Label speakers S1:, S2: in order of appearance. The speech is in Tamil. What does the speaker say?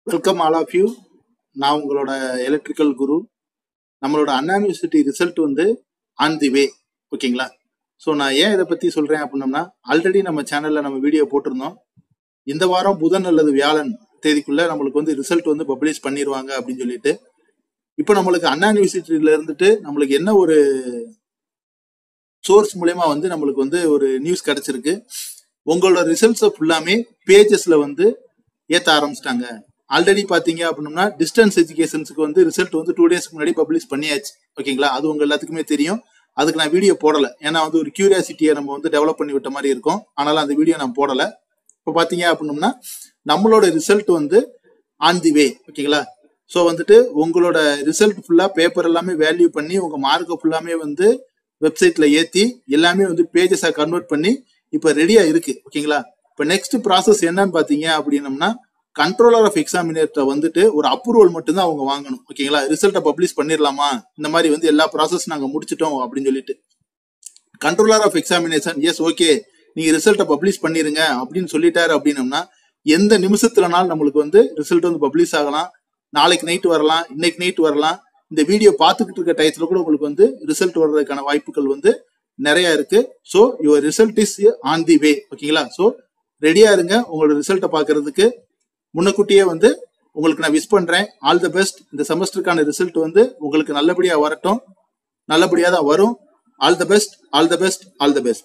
S1: Welcome all of you. நான் உங்களோட எலக்ட்ரிக்கல் குரு. நம்மளோட அண்ணா யூனிவர்சிட்டி ரிசல்ட் வந்து ஆன் தி வே. ஓகேங்களா? ஸோ நான் ஏன் இதை பற்றி சொல்கிறேன் அப்படின்னம்னா, ஆல்ரெடி நம்ம சேனலில் நம்ம வீடியோ போட்டிருந்தோம். இந்த வாரம் புதன் அல்லது வியாழன் தேதிக்குள்ளே நம்மளுக்கு வந்து ரிசல்ட் வந்து பப்ளிஷ் பண்ணிடுவாங்க அப்படின்னு சொல்லிட்டு. இப்போ நம்மளுக்கு அண்ணா யூனிவர்சிட்டியில இருந்துட்டு நம்மளுக்கு என்ன ஒரு சோர்ஸ் மூலயமா வந்து நம்மளுக்கு வந்து ஒரு நியூஸ் கிடைச்சிருக்கு. உங்களோட ரிசல்ட்ஸை ஃபுல்லாமே பேஜஸ்ல வந்து ஏற்ற ஆரம்பிச்சிட்டாங்க. ஆல்ரெடி பாத்தீங்க அப்படின்னா டிஸ்டன்ஸ் எஜுகேஷன்ஸுக்கு வந்து ரிசல்ட் வந்து 2 டேஸ்க்கு முன்னாடி பப்ளிஷ் பண்ணியாச்சு. ஓகேங்களா? அது உங்க எல்லாத்துக்குமே தெரியும். அதுக்கு நான் வீடியோ போடல, ஏன்னா வந்து ஒரு கியூரியாசிட்டியை நம்ம வந்து டெவலப் பண்ணி விட்ட மாதிரி இருக்கும். ஆனாலும் அந்த வீடியோ நான் போடல. இப்போ பாத்தீங்க அப்படின்னா நம்மளோட ரிசல்ட் வந்து ஆன் தி வே. ஓகேங்களா? ஸோ வந்துட்டு உங்களோட ரிசல்ட் ஃபுல்லா பேப்பர் எல்லாமே வேல்யூ பண்ணி உங்க மார்க்கை ஃபுல்லாமே வந்து வெப்சைட்ல ஏத்தி எல்லாமே வந்து பேஜஸா கன்வெர்ட் பண்ணி இப்போ ரெடியா இருக்கு. ஓகேங்களா? இப்போ நெக்ஸ்ட் ப்ராசஸ் என்னன்னு பாத்தீங்க அப்படின்னம்னா, கண்ட்ரோலர் ஆஃப் எக்ஸாமினேட்டர் வந்துட்டு ஒரு அப்ரூவல் மட்டும் தான் அவங்க வாங்கணும். ஓகேங்களா? ரிசல்ட்டை பப்ளிஷ் பண்ணிடலாமா, இந்த மாதிரி வந்து எல்லா ப்ராசஸ் நாங்க முடிச்சிட்டோம் அப்படின்னு சொல்லிட்டு controller of examination yes okay நீங்க ரிசல்ட்டை பப்ளிஷ் பண்ணிருங்க அப்படின்னு சொல்லிட்டாரு. அப்படின்னம்னா எந்த நிமிஷத்துலனாலும் நம்மளுக்கு வந்து ரிசல்ட் வந்து பப்ளிஷ் ஆகலாம். நாளைக்கு நைட் வரலாம், இன்னைக்கு நைட் வரலாம். இந்த வீடியோ பார்த்துக்கிட்டு இருக்க டயத்துல கூட உங்களுக்கு வந்து ரிசல்ட் வர்றதுக்கான வாய்ப்புகள் வந்து நிறைய இருக்கு. So your result is on the way. ஓகேங்களா? ஸோ ரெடியா இருங்க உங்களோட ரிசல்ட்டை பார்க்கறதுக்கு. முன்னக்கூட்டியே வந்து உங்களுக்கு நான் விஷ் பண்றேன். All the best. இந்த செமஸ்டருக்கான ரிசல்ட் வந்து உங்களுக்கு நல்லபடியா வரட்டும். நல்லபடியா தான் வரும். All the best, all the best, all the best.